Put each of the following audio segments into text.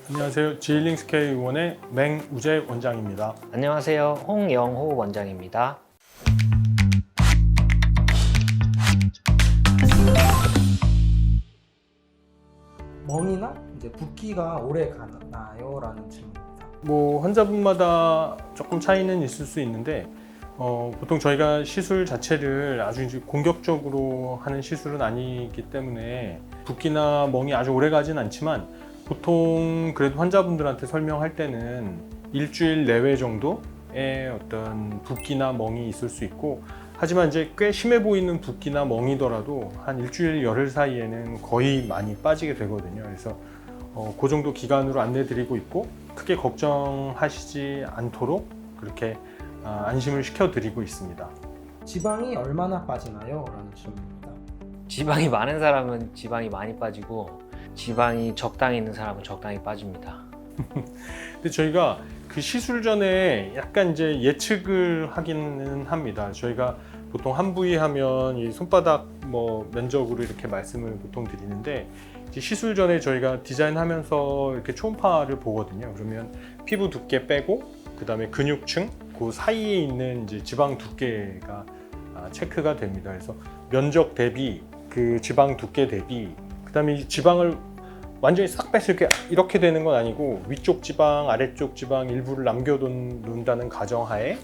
안녕하세요. 지힐링스케어 의원의 맹우재 원장입니다. 안녕하세요. 홍영호 원장입니다. 멍이나 이제 붓기가 오래 가나요? 라는 질문입니다. 환자분마다 조금 차이는 있을 수 있는데 보통 저희가 시술 자체를 아주 이제 공격적으로 하는 시술은 아니기 때문에 붓기나 멍이 아주 오래 가진 않지만 보통 그래도 환자분들한테 설명할 때는 일주일 내외 정도의 어떤 붓기나 멍이 있을 수 있고, 하지만 이제 꽤 심해 보이는 붓기나 멍이더라도 한 일주일 열흘 사이에는 거의 많이 빠지게 되거든요. 그래서 그 정도 기간으로 안내드리고 있고, 크게 걱정하시지 않도록 그렇게 안심을 시켜드리고 있습니다. 지방이 얼마나 빠지나요? 라는 질문입니다. 지방이 많은 사람은 지방이 많이 빠지고 지방이 적당히 있는 사람은 적당히 빠집니다. 근데 저희가 그 시술 전에 약간 이제 예측을 하기는 합니다. 저희가 보통 한 부위 하면 이 손바닥 면적으로 이렇게 말씀을 보통 드리는데, 이제 시술 전에 저희가 디자인하면서 이렇게 초음파를 보거든요. 그러면 피부 두께 빼고 그 다음에 근육층 그 사이에 있는 이제 지방 두께가 체크가 됩니다. 그래서 면적 대비 그 지방 두께 대비, 그 다음에 이 지방을 완전히 싹 뺐을 때 이렇게 되는 건 아니고 위쪽 지방, 아래쪽 지방 일부를 남겨둔다는 가정하에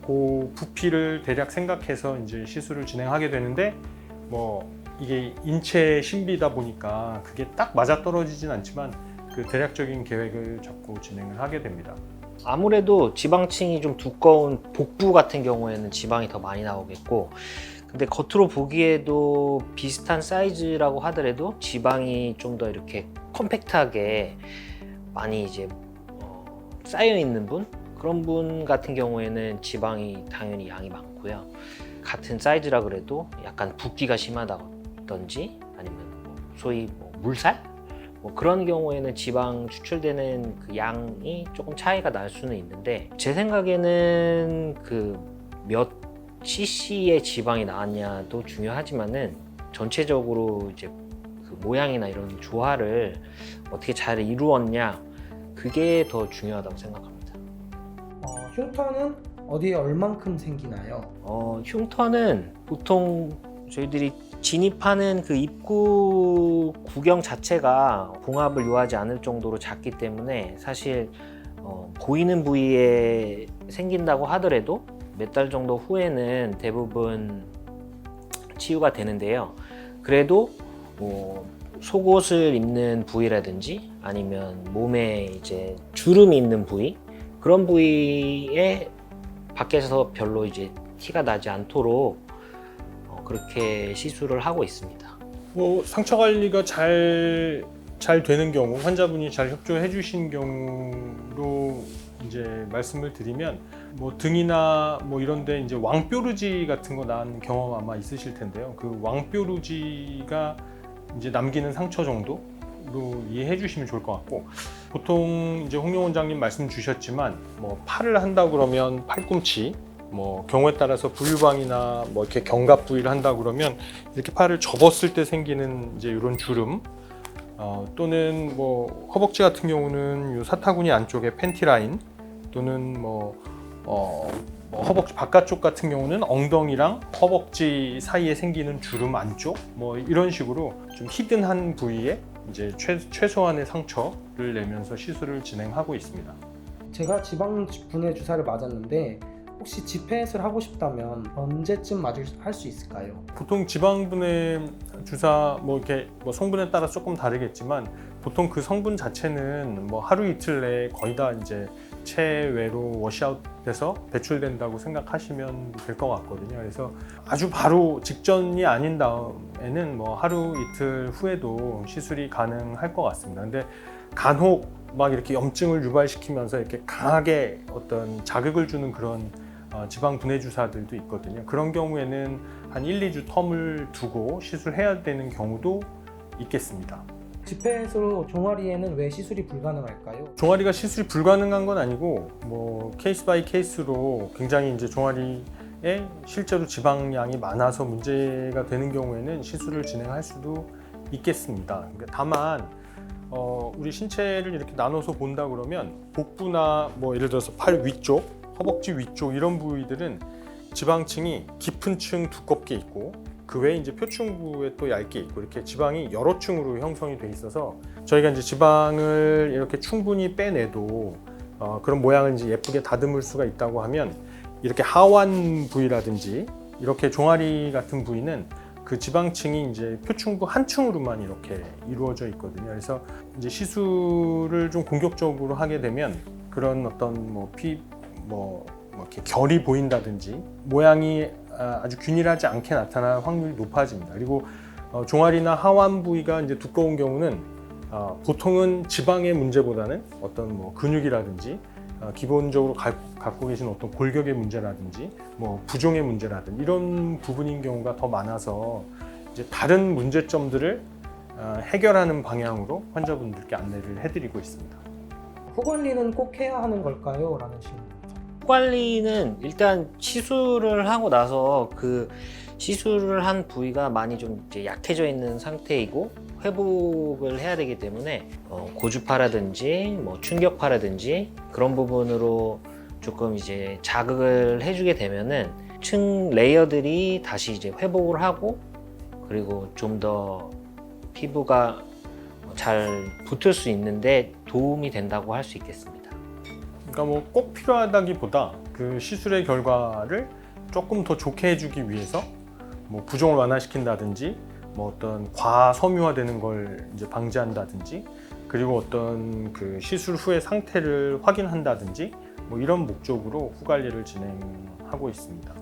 그 부피를 대략 생각해서 이제 시술을 진행하게 되는데, 이게 인체 신비다 보니까 그게 딱 맞아 떨어지진 않지만 그 대략적인 계획을 잡고 진행을 하게 됩니다. 아무래도 지방층이 좀 두꺼운 복부 같은 경우에는 지방이 더 많이 나오겠고, 근데 겉으로 보기에도 비슷한 사이즈라고 하더라도 지방이 좀 더 이렇게 컴팩트하게 많이 이제 쌓여 있는 분, 그런 분 같은 경우에는 지방이 당연히 양이 많고요. 같은 사이즈라 그래도 약간 붓기가 심하다든지 아니면 소위 물살? 그런 경우에는 지방 추출되는 그 양이 조금 차이가 날 수는 있는데, 제 생각에는 그 몇 cc의 지방이 나왔냐도 중요하지만은 전체적으로 이제 그 모양이나 이런 조화를 어떻게 잘 이루었냐, 그게 더 중요하다고 생각합니다. 흉터는 어디에 얼만큼 생기나요? 흉터는 보통 저희들이 진입하는 그 입구 구경 자체가 봉합을 요하지 않을 정도로 작기 때문에 사실 보이는 부위에 생긴다고 하더라도 몇 달 정도 후에는 대부분 치유가 되는데요. 그래도 속옷을 입는 부위라든지 아니면 몸에 이제 주름이 있는 부위, 그런 부위에 밖에서 별로 이제 티가 나지 않도록 그렇게 시술을 하고 있습니다. 상처 관리가 잘 되는 경우, 환자분이 잘 협조해 주신 경우로 이제 말씀을 드리면, 등이나 이런데 이제 왕뾰루지 같은 거 난 경험 아마 있으실 텐데요. 그 왕뾰루지가 이제 남기는 상처 정도로 이해해 주시면 좋을 것 같고, 보통 이제 홍영 원장님 말씀 주셨지만 팔을 한다 그러면 팔꿈치, 경우에 따라서 부유방이나 이렇게 견갑 부위를 한다 그러면 이렇게 팔을 접었을 때 생기는 이제 이런 주름, 또는 허벅지 같은 경우는 요 사타구니 안쪽에 팬티 라인, 또는 허벅지 바깥쪽 같은 경우는 엉덩이랑 허벅지 사이에 생기는 주름 안쪽, 이런 식으로 좀 히든한 부위에 이제 최소한의 상처를 내면서 시술을 진행하고 있습니다. 제가 지방 분해 주사를 맞았는데 혹시 지폐эт을 하고 싶다면 언제쯤 할 수 있을까요? 보통 지방분해 주사 이렇게 성분에 따라 조금 다르겠지만, 보통 그 성분 자체는 하루 이틀 내에 거의 다 이제 체외로 워시아웃돼서 배출된다고 생각하시면 될 것 같거든요. 그래서 아주 바로 직전이 아닌 다음에는 하루 이틀 후에도 시술이 가능할 것 같습니다. 근데 간혹 이렇게 염증을 유발시키면서 이렇게 강하게 어떤 자극을 주는 그런 지방 분해 주사들도 있거든요. 그런 경우에는 한 1, 2주 텀을 두고 시술해야 되는 경우도 있겠습니다. 지폐эт으로 종아리에는 왜 시술이 불가능할까요? 종아리가 시술이 불가능한 건 아니고 케이스 바이 케이스로 굉장히 이제 종아리에 실제로 지방량이 많아서 문제가 되는 경우에는 시술을 진행할 수도 있겠습니다. 다만 우리 신체를 이렇게 나눠서 본다 그러면 복부나 뭐 예를 들어서 팔 위쪽, 허벅지 위쪽 이런 부위들은 지방층이 깊은 층 두껍게 있고 그 외에 이제 표층부에 또 얇게 있고 이렇게 지방이 여러 층으로 형성이 돼 있어서 저희가 이제 지방을 이렇게 충분히 빼내도 그런 모양을 이제 예쁘게 다듬을 수가 있다고 하면 이렇게 하완 부위라든지 이렇게 종아리 같은 부위는 그 지방층이 이제 표층부 한 층으로만 이렇게 이루어져 있거든요. 그래서 이제 시술을 좀 공격적으로 하게 되면 그런 어떤 뭐 이렇게 결이 보인다든지 모양이 아주 균일하지 않게 나타날 확률이 높아집니다. 그리고 종아리나 하완 부위가 이제 두꺼운 경우는 보통은 지방의 문제보다는 어떤 뭐 근육이라든지 기본적으로 갖고 계신 어떤 골격의 문제라든지 뭐 부종의 문제라든지 이런 부분인 경우가 더 많아서 이제 다른 문제점들을 해결하는 방향으로 환자분들께 안내를 해드리고 있습니다. 후 관리는 꼭 해야 하는 걸까요? 라는 질문. 관리는 일단 시술을 하고 나서 그 시술을 한 부위가 많이 좀 이제 약해져 있는 상태이고 회복을 해야 되기 때문에 고주파라든지 뭐 충격파라든지 그런 부분으로 조금 이제 자극을 해주게 되면은 층 레이어들이 다시 이제 회복을 하고 그리고 좀 더 피부가 잘 붙을 수 있는데 도움이 된다고 할 수 있겠습니다. 그러니까 뭐 꼭 필요하다기보다 그 시술의 결과를 조금 더 좋게 해주기 위해서 뭐 부종을 완화시킨다든지 뭐 어떤 과섬유화되는 걸 이제 방지한다든지 그리고 어떤 그 시술 후의 상태를 확인한다든지 뭐 이런 목적으로 후 관리를 진행하고 있습니다.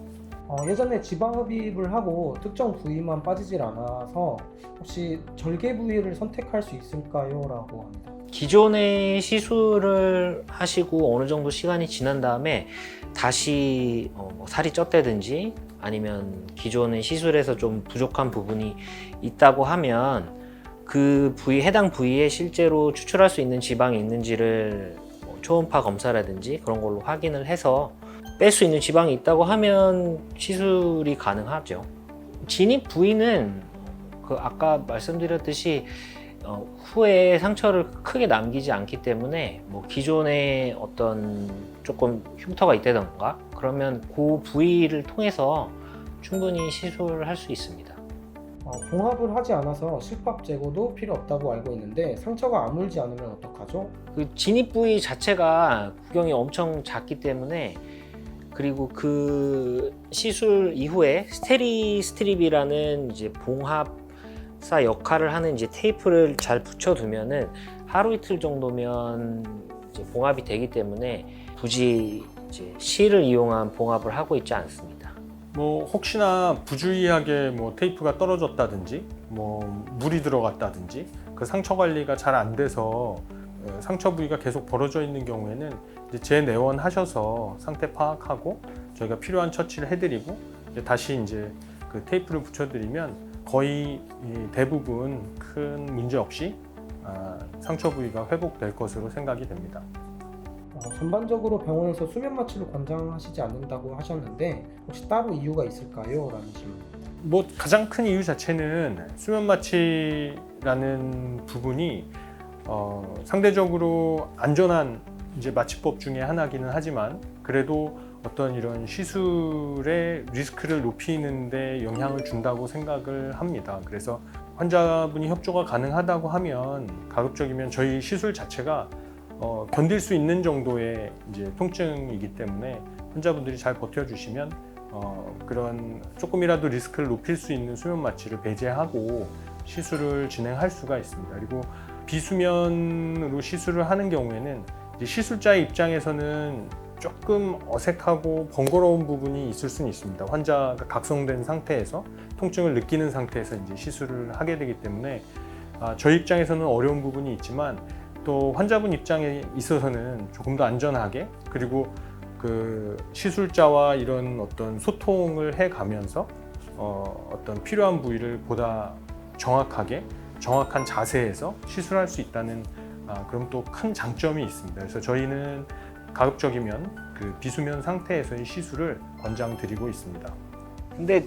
예전에 지방 흡입을 하고 특정 부위만 빠지질 않아서 혹시 절개 부위를 선택할 수 있을까요? 라고 합니다. 기존의 시술을 하시고 어느 정도 시간이 지난 다음에 다시 뭐 살이 쪘다든지 아니면 기존의 시술에서 좀 부족한 부분이 있다고 하면 그 부위, 해당 부위에 실제로 추출할 수 있는 지방이 있는지를 초음파 검사라든지 그런 걸로 확인을 해서 뺄 수 있는 지방이 있다고 하면 시술이 가능하죠. 진입 부위는 그 아까 말씀드렸듯이 후에 상처를 크게 남기지 않기 때문에 뭐 기존에 어떤 조금 흉터가 있다던가 그러면 그 부위를 통해서 충분히 시술을 할 수 있습니다. 봉합을 하지 않아서 실밥 제거도 필요 없다고 알고 있는데 상처가 아물지 않으면 어떡하죠? 그 진입 부위 자체가 구경이 엄청 작기 때문에 그리고 그 시술 이후에 스테리 스트립이라는 이제 봉합사 역할을 하는 이제 테이프를 잘 붙여두면은 하루 이틀 정도면 이제 봉합이 되기 때문에 굳이 이제 실을 이용한 봉합을 하고 있지 않습니다. 뭐 혹시나 부주의하게 뭐 테이프가 떨어졌다든지 뭐 물이 들어갔다든지 그 상처 관리가 잘 안 돼서 상처 부위가 계속 벌어져 있는 경우에는 이제 재내원하셔서 상태 파악하고 저희가 필요한 처치를 해드리고 다시 이제 그 테이프를 붙여드리면 거의 대부분 큰 문제 없이 상처 부위가 회복될 것으로 생각이 됩니다. 전반적으로 병원에서 수면 마취를 권장하시지 않는다고 하셨는데 혹시 따로 이유가 있을까요? 라는 질문. 뭐 가장 큰 이유 자체는 수면 마취라는 부분이 상대적으로 안전한 이제 마취법 중에 하나기는 하지만 그래도 어떤 이런 시술의 리스크를 높이는 데 영향을 준다고 생각을 합니다. 그래서 환자분이 협조가 가능하다고 하면 가급적이면 저희 시술 자체가 견딜 수 있는 정도의 이제 통증이기 때문에 환자분들이 잘 버텨주시면 그런 조금이라도 리스크를 높일 수 있는 수면 마취를 배제하고 시술을 진행할 수가 있습니다. 그리고 비수면으로 시술을 하는 경우에는 이제 시술자의 입장에서는 조금 어색하고 번거로운 부분이 있을 수는 있습니다. 환자가 각성된 상태에서 통증을 느끼는 상태에서 이제 시술을 하게 되기 때문에 저희 입장에서는 어려운 부분이 있지만 또 환자분 입장에 있어서는 조금 더 안전하게 그리고 그 시술자와 이런 어떤 소통을 해가면서 어떤 필요한 부위를 보다 정확하게 정확한 자세에서 시술할 수 있다는 그럼 또 큰 장점이 있습니다. 그래서 저희는 가급적이면 그 비수면 상태에서의 시술을 권장드리고 있습니다. 근데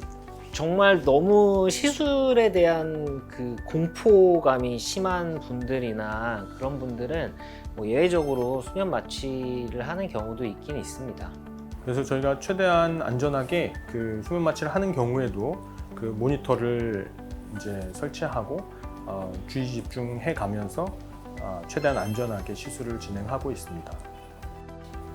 정말 너무 시술에 대한 그 공포감이 심한 분들이나 그런 분들은 뭐 예외적으로 수면 마취를 하는 경우도 있긴 있습니다. 그래서 저희가 최대한 안전하게 그 수면 마취를 하는 경우에도 그 모니터를 이제 설치하고 주의 집중해 가면서 최대한 안전하게 시술을 진행하고 있습니다.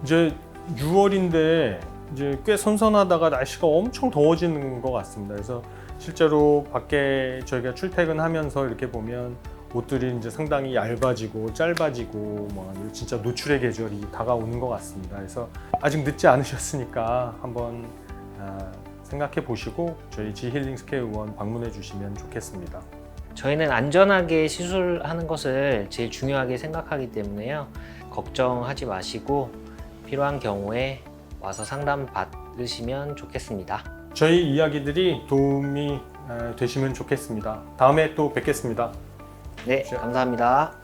이제 6월인데 이제 꽤 선선하다가 날씨가 엄청 더워지는 것 같습니다. 그래서 실제로 밖에 저희가 출퇴근하면서 이렇게 보면 옷들이 이제 상당히 얇아지고 짧아지고 뭐 진짜 노출의 계절이 다가오는 것 같습니다. 그래서 아직 늦지 않으셨으니까 한번 생각해 보시고 저희 지힐링 스퀘어 의원 방문해 주시면 좋겠습니다. 저희는 안전하게 시술하는 것을 제일 중요하게 생각하기 때문에요. 걱정하지 마시고 필요한 경우에 와서 상담 받으시면 좋겠습니다. 저희 이야기들이 도움이 되시면 좋겠습니다. 다음에 또 뵙겠습니다. 네, 감사합니다.